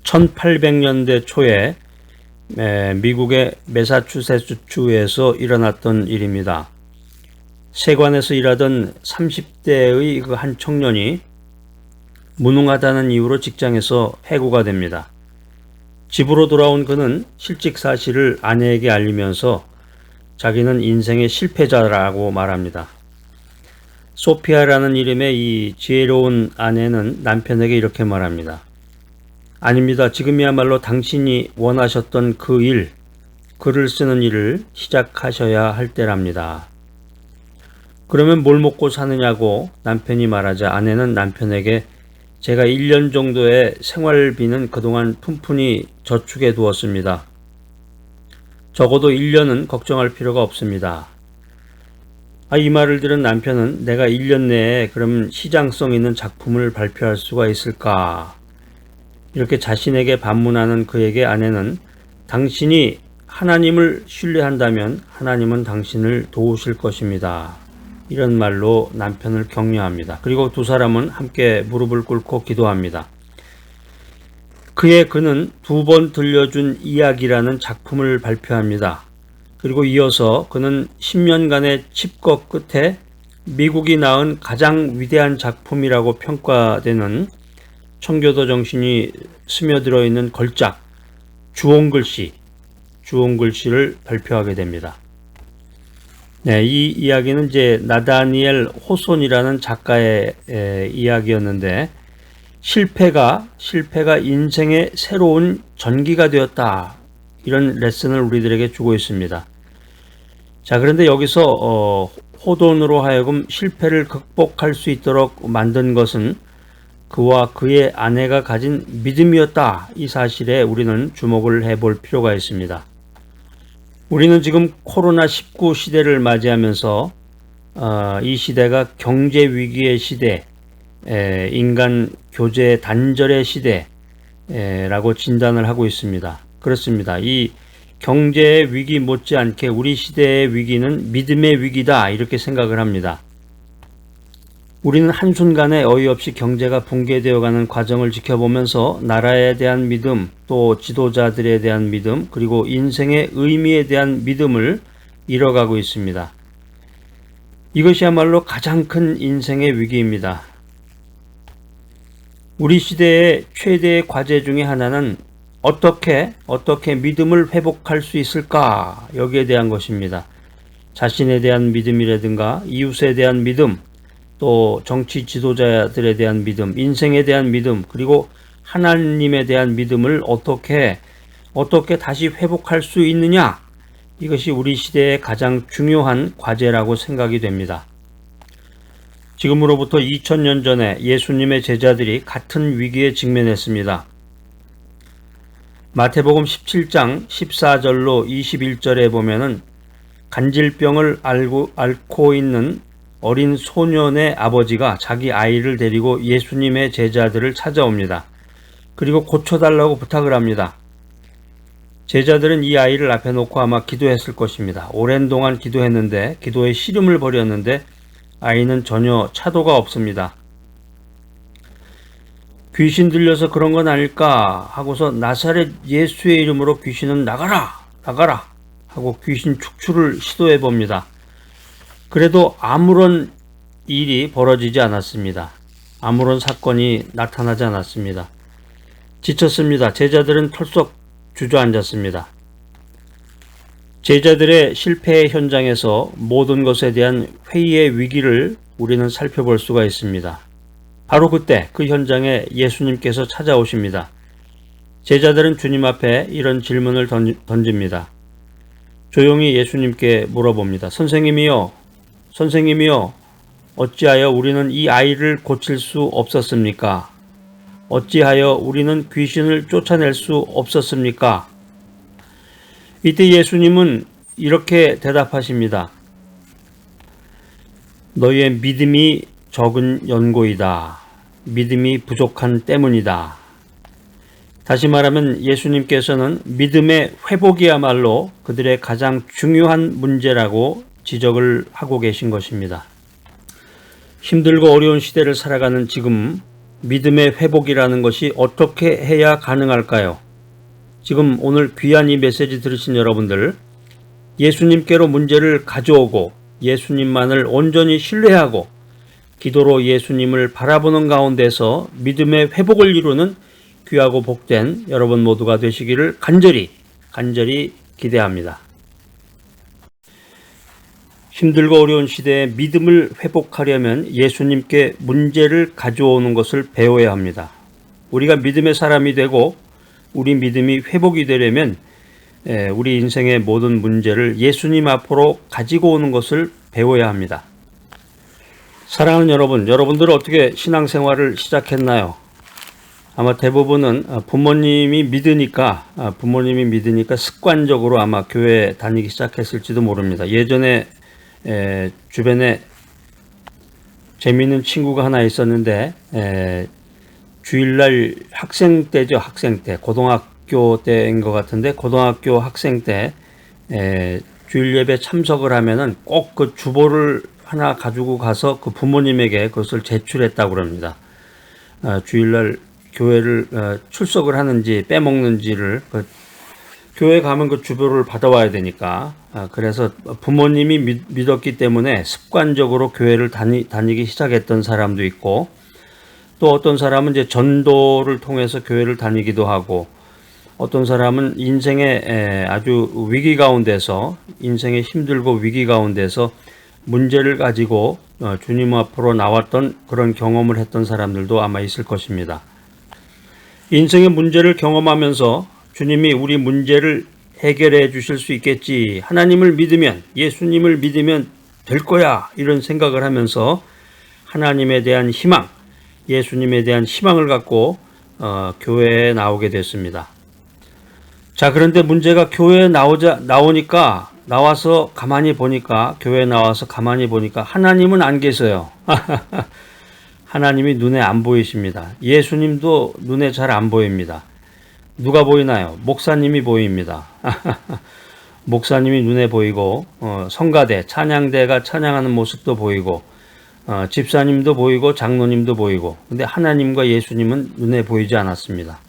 1800년대 초에 미국의 매사추세츠주에서 일어났던 일입니다. 세관에서 일하던 30대의 그 한 청년이 무능하다는 이유로 직장에서 해고가 됩니다. 집으로 돌아온 그는 실직 사실을 아내에게 알리면서 자기는 인생의 실패자라고 말합니다. 소피아라는 이름의 이 지혜로운 아내는 남편에게 이렇게 말합니다. 아닙니다. 지금이야말로 당신이 원하셨던 그 일, 글을 쓰는 일을 시작하셔야 할 때랍니다. 그러면 뭘 먹고 사느냐고 남편이 말하자 아내는 남편에게 제가 1년 정도의 생활비는 그동안 푼푼히 저축해 두었습니다. 적어도 1년은 걱정할 필요가 없습니다. 이 말을 들은 남편은 내가 1년 내에 그럼 시장성 있는 작품을 발표할 수가 있을까? 이렇게 자신에게 반문하는 그에게 아내는 당신이 하나님을 신뢰한다면 하나님은 당신을 도우실 것입니다. 이런 말로 남편을 격려합니다. 그리고 두 사람은 함께 무릎을 꿇고 기도합니다. 그는 2번 들려준 이야기라는 작품을 발표합니다. 그리고 이어서 그는 10년간의 칩거 끝에 미국이 낳은 가장 위대한 작품이라고 평가되는 청교도 정신이 스며들어 있는 걸작 주홍글씨를 발표하게 됩니다. 이 이야기는 이제 나다니엘 호손이라는 작가의 이야기였는데 실패가 인생의 새로운 전기가 되었다. 이런 레슨을 우리들에게 주고 있습니다. 자, 그런데 여기서 호돈으로 하여금 실패를 극복할 수 있도록 만든 것은 그와 그의 아내가 가진 믿음이었다. 이 사실에 우리는 주목을 해볼 필요가 있습니다. 우리는 지금 코로나19 시대를 맞이하면서 이 시대가 경제 위기의 시대, 인간 교제 단절의 시대라고 진단을 하고 있습니다. 그렇습니다. 이 경제의 위기 못지않게 우리 시대의 위기는 믿음의 위기다 이렇게 생각을 합니다. 우리는 한순간에 어이없이 경제가 붕괴되어가는 과정을 지켜보면서 나라에 대한 믿음, 또 지도자들에 대한 믿음, 그리고 인생의 의미에 대한 믿음을 잃어가고 있습니다. 이것이야말로 가장 큰 인생의 위기입니다. 우리 시대의 최대의 과제 중에 하나는 어떻게 믿음을 회복할 수 있을까? 여기에 대한 것입니다. 자신에 대한 믿음이라든가 이웃에 대한 믿음, 또 정치 지도자들에 대한 믿음, 인생에 대한 믿음, 그리고 하나님에 대한 믿음을 어떻게 다시 회복할 수 있느냐? 이것이 우리 시대의 가장 중요한 과제라고 생각이 됩니다. 지금으로부터 2000년 전에 예수님의 제자들이 같은 위기에 직면했습니다. 마태복음 17장 14절로 21절에 보면은 간질병을 앓고 있는 어린 소년의 아버지가 자기 아이를 데리고 예수님의 제자들을 찾아옵니다. 그리고 고쳐달라고 부탁을 합니다. 제자들은 이 아이를 앞에 놓고 아마 기도했을 것입니다. 오랜 동안 기도했는데 기도에 씨름을 벌였는데 아이는 전혀 차도가 없습니다. 귀신 들려서 그런 건 아닐까 하고서 나사렛 예수의 이름으로 귀신은 나가라 하고 귀신 축출을 시도해 봅니다. 그래도 아무런 일이 벌어지지 않았습니다. 아무런 사건이 나타나지 않았습니다. 지쳤습니다. 제자들은 털썩 주저앉았습니다. 제자들의 실패의 현장에서 모든 것에 대한 회의의 위기를 우리는 살펴볼 수가 있습니다. 바로 그때 그 현장에 예수님께서 찾아오십니다. 제자들은 주님 앞에 이런 질문을 던집니다. 조용히 예수님께 물어봅니다. 선생님이요, 어찌하여 우리는 이 아이를 고칠 수 없었습니까? 어찌하여 우리는 귀신을 쫓아낼 수 없었습니까? 이때 예수님은 이렇게 대답하십니다. 너희의 믿음이 적은 연고이다. 믿음이 부족한 때문이다. 다시 말하면 예수님께서는 믿음의 회복이야말로 그들의 가장 중요한 문제라고 지적을 하고 계신 것입니다. 힘들고 어려운 시대를 살아가는 지금 믿음의 회복이라는 것이 어떻게 해야 가능할까요? 지금 오늘 귀한 이 메시지 들으신 여러분들, 예수님께로 문제를 가져오고 예수님만을 온전히 신뢰하고 기도로 예수님을 바라보는 가운데서 믿음의 회복을 이루는 귀하고 복된 여러분 모두가 되시기를 간절히 기대합니다. 힘들고 어려운 시대에 믿음을 회복하려면 예수님께 문제를 가져오는 것을 배워야 합니다. 우리가 믿음의 사람이 되고 우리 믿음이 회복이 되려면 우리 인생의 모든 문제를 예수님 앞으로 가지고 오는 것을 배워야 합니다. 사랑하는 여러분, 여러분들은 어떻게 신앙생활을 시작했나요? 아마 대부분은 부모님이 믿으니까 습관적으로 아마 교회 다니기 시작했을지도 모릅니다. 예전에 주변에 재미있는 친구가 하나 있었는데 주일날 학생 때죠. 고등학교 때인 것 같은데 고등학교 학생 때 주일 예배 참석을 하면은 꼭 그 주보를 하나 가지고 가서 그 부모님에게 그것을 제출했다고 그럽니다. 주일날 교회를 출석을 하는지 빼먹는지를 교회 가면 그 주보를 받아와야 되니까 그래서 부모님이 믿었기 때문에 습관적으로 교회를 다니기 시작했던 사람도 있고 또 어떤 사람은 이제 전도를 통해서 교회를 다니기도 하고 어떤 사람은 인생의 아주 위기 가운데서 인생의 힘들고 위기 가운데서 문제를 가지고 주님 앞으로 나왔던 그런 경험을 했던 사람들도 아마 있을 것입니다. 인생의 문제를 경험하면서 주님이 우리 문제를 해결해 주실 수 있겠지. 하나님을 믿으면, 예수님을 믿으면 될 거야. 이런 생각을 하면서 하나님에 대한 희망, 예수님에 대한 희망을 갖고 교회에 나오게 됐습니다. 자, 그런데 문제가 교회에 나와서 가만히 보니까 하나님은 안 계세요. 하나님이 눈에 안 보이십니다. 예수님도 눈에 잘 안 보입니다. 누가 보이나요? 목사님이 보입니다. 목사님이 눈에 보이고 성가대, 찬양대가 찬양하는 모습도 보이고 집사님도 보이고 장로님도 보이고 근데 하나님과 예수님은 눈에 보이지 않았습니다.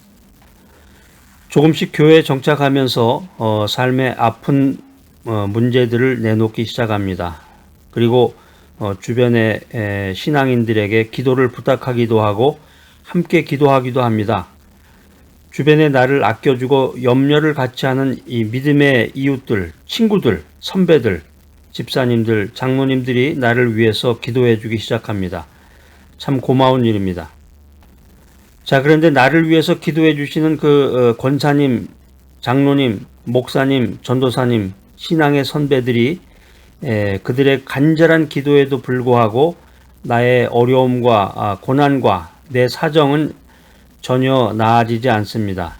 조금씩 교회에 정착하면서 삶의 아픈 문제들을 내놓기 시작합니다. 그리고 주변의 신앙인들에게 기도를 부탁하기도 하고 함께 기도하기도 합니다. 주변에 나를 아껴주고 염려를 같이 하는 이 믿음의 이웃들, 친구들, 선배들, 집사님들, 장로님들이 나를 위해서 기도해 주기 시작합니다. 참 고마운 일입니다. 자, 그런데 나를 위해서 기도해 주시는 그 권사님, 장로님, 목사님, 전도사님, 신앙의 선배들이 그들의 간절한 기도에도 불구하고 나의 어려움과 고난과 내 사정은 전혀 나아지지 않습니다.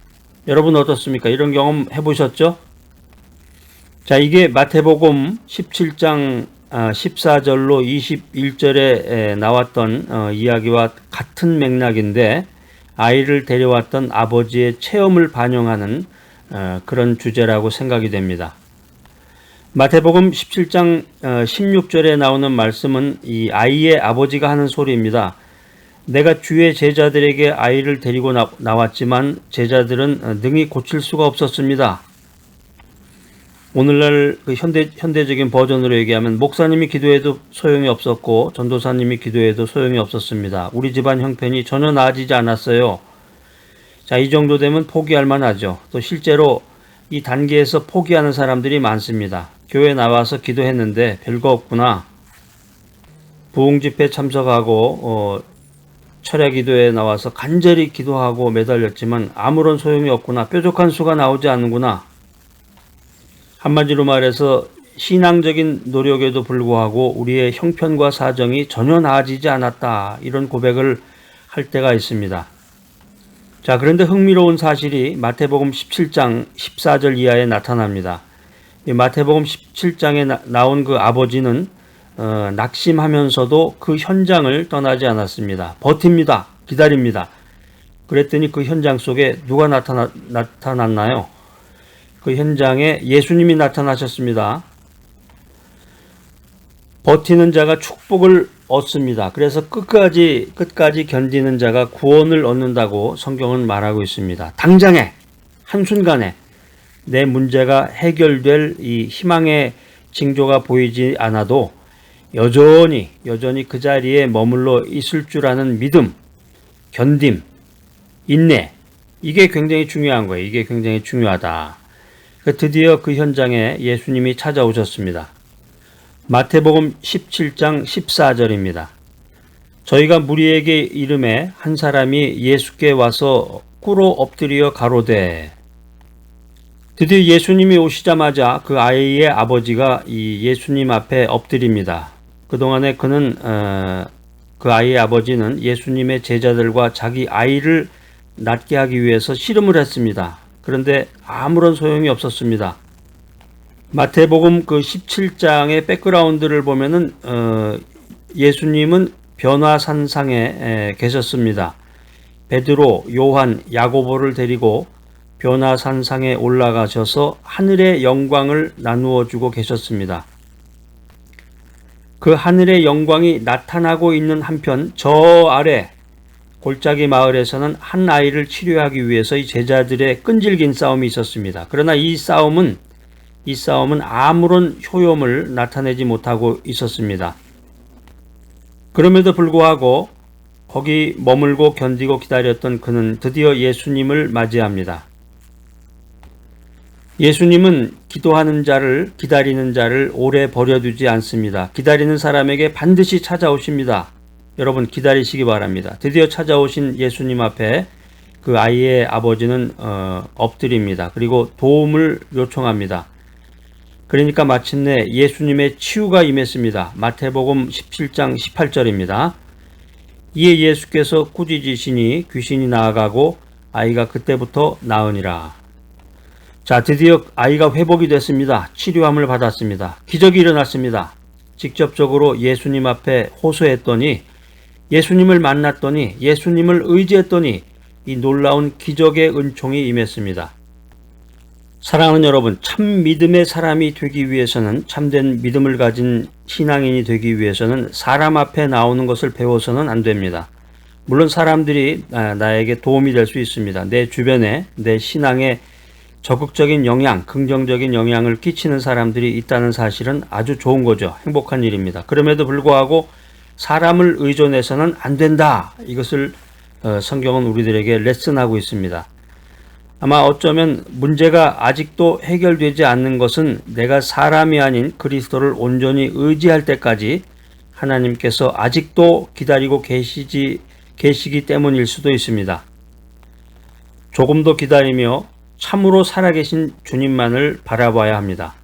여러분 어떻습니까? 이런 경험 해보셨죠? 자, 이게 마태복음 17장 14절로 21절에 나왔던 이야기와 같은 맥락인데 아이를 데려왔던 아버지의 체험을 반영하는 그런 주제라고 생각이 됩니다. 마태복음 17장 16절에 나오는 말씀은 이 아이의 아버지가 하는 소리입니다. 내가 주의 제자들에게 아이를 데리고 나왔지만 제자들은 능히 고칠 수가 없었습니다. 오늘날 그 현대적인 버전으로 얘기하면 목사님이 기도해도 소용이 없었고 전도사님이 기도해도 소용이 없었습니다. 우리 집안 형편이 전혀 나아지지 않았어요. 자, 이 정도 되면 포기할 만하죠. 또 실제로 이 단계에서 포기하는 사람들이 많습니다. 교회 나와서 기도했는데 별거 없구나. 부흥집회 참석하고 철야 기도에 나와서 간절히 기도하고 매달렸지만 아무런 소용이 없구나. 뾰족한 수가 나오지 않는구나. 한마디로 말해서 신앙적인 노력에도 불구하고 우리의 형편과 사정이 전혀 나아지지 않았다. 이런 고백을 할 때가 있습니다. 자, 그런데 흥미로운 사실이 마태복음 17장 14절 이하에 나타납니다. 이 마태복음 17장에 나온 그 아버지는 낙심하면서도 그 현장을 떠나지 않았습니다. 버팁니다. 기다립니다. 그랬더니 그 현장 속에 누가 나타났나요? 그 현장에 예수님이 나타나셨습니다. 버티는 자가 축복을 얻습니다. 그래서 끝까지 견디는 자가 구원을 얻는다고 성경은 말하고 있습니다. 당장에 한순간에 내 문제가 해결될 이 희망의 징조가 보이지 않아도 여전히 그 자리에 머물러 있을 줄 아는 믿음, 견딤, 인내, 이게 굉장히 중요한 거예요. 이게 굉장히 중요하다. 드디어 그 현장에 예수님이 찾아오셨습니다. 마태복음 17장 14절입니다. 저희가 무리에게 이름에 한 사람이 예수께 와서 꿇어 엎드려 가로되. 드디어 예수님이 오시자마자 그 아이의 아버지가 이 예수님 앞에 엎드립니다. 그동안에 그 아이의 아버지는 예수님의 제자들과 자기 아이를 낫게 하기 위해서 씨름을 했습니다. 그런데 아무런 소용이 없었습니다. 마태복음 그 17장의 백그라운드를 보면은 예수님은 변화산상에 계셨습니다. 베드로, 요한, 야고보를 데리고 변화산상에 올라가셔서 하늘의 영광을 나누어 주고 계셨습니다. 그 하늘의 영광이 나타나고 있는 한편 저 아래 골짜기 마을에서는 한 아이를 치료하기 위해서 이 제자들의 끈질긴 싸움이 있었습니다. 그러나 이 싸움은 아무런 효용을 나타내지 못하고 있었습니다. 그럼에도 불구하고 거기 머물고 견디고 기다렸던 그는 드디어 예수님을 맞이합니다. 예수님은 기도하는 자를, 기다리는 자를 오래 버려두지 않습니다. 기다리는 사람에게 반드시 찾아오십니다. 여러분 기다리시기 바랍니다. 드디어 찾아오신 예수님 앞에 그 아이의 아버지는 엎드립니다. 그리고 도움을 요청합니다. 그러니까 마침내 예수님의 치유가 임했습니다. 마태복음 17장 18절입니다. 이에 예수께서 꾸짖으시니 귀신이 나아가고 아이가 그때부터 나으니라. 자, 드디어 아이가 회복이 됐습니다. 치료함을 받았습니다. 기적이 일어났습니다. 직접적으로 예수님 앞에 호소했더니, 예수님을 만났더니, 예수님을 의지했더니 이 놀라운 기적의 은총이 임했습니다. 사랑하는 여러분, 참 믿음의 사람이 되기 위해서는, 참된 믿음을 가진 신앙인이 되기 위해서는 사람 앞에 나오는 것을 배워서는 안 됩니다. 물론 사람들이 나에게 도움이 될 수 있습니다. 내 주변에 내 신앙에 적극적인 영향, 긍정적인 영향을 끼치는 사람들이 있다는 사실은 아주 좋은 거죠. 행복한 일입니다. 그럼에도 불구하고 사람을 의존해서는 안 된다. 이것을 성경은 우리들에게 레슨하고 있습니다. 아마 어쩌면 문제가 아직도 해결되지 않는 것은 내가 사람이 아닌 그리스도를 온전히 의지할 때까지 하나님께서 아직도 기다리고 계시기 때문일 수도 있습니다. 조금 더 기다리며 참으로 살아계신 주님만을 바라봐야 합니다.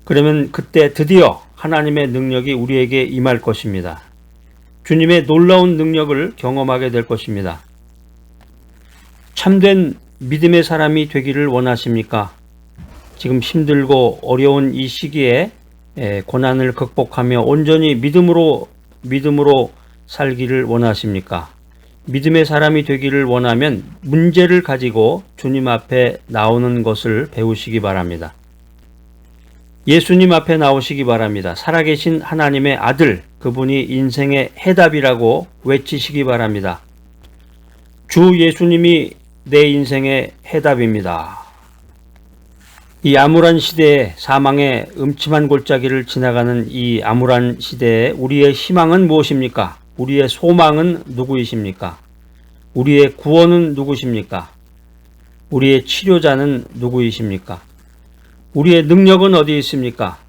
그러면 그때 드디어 하나님의 능력이 우리에게 임할 것입니다. 주님의 놀라운 능력을 경험하게 될 것입니다. 참된 믿음의 사람이 되기를 원하십니까? 지금 힘들고 어려운 이 시기에 고난을 극복하며 온전히 믿음으로 살기를 원하십니까? 믿음의 사람이 되기를 원하면 문제를 가지고 주님 앞에 나오는 것을 배우시기 바랍니다. 예수님 앞에 나오시기 바랍니다. 살아계신 하나님의 아들, 그분이 인생의 해답이라고 외치시기 바랍니다. 주 예수님이 내 인생의 해답입니다. 이 암울한 시대에, 사망의 음침한 골짜기를 지나가는 이 암울한 시대에 우리의 희망은 무엇입니까? 우리의 소망은 누구이십니까? 우리의 구원은 누구십니까? 우리의 치료자는 누구이십니까? 우리의 능력은 어디 있습니까?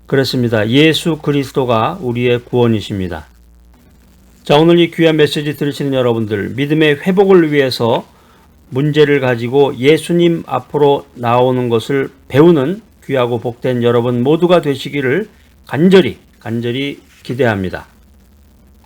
그렇습니다. 예수 그리스도가 우리의 구원이십니다. 자, 오늘 이 귀한 메시지 들으시는 여러분들, 믿음의 회복을 위해서 문제를 가지고 예수님 앞으로 나오는 것을 배우는 귀하고 복된 여러분 모두가 되시기를 간절히 기대합니다.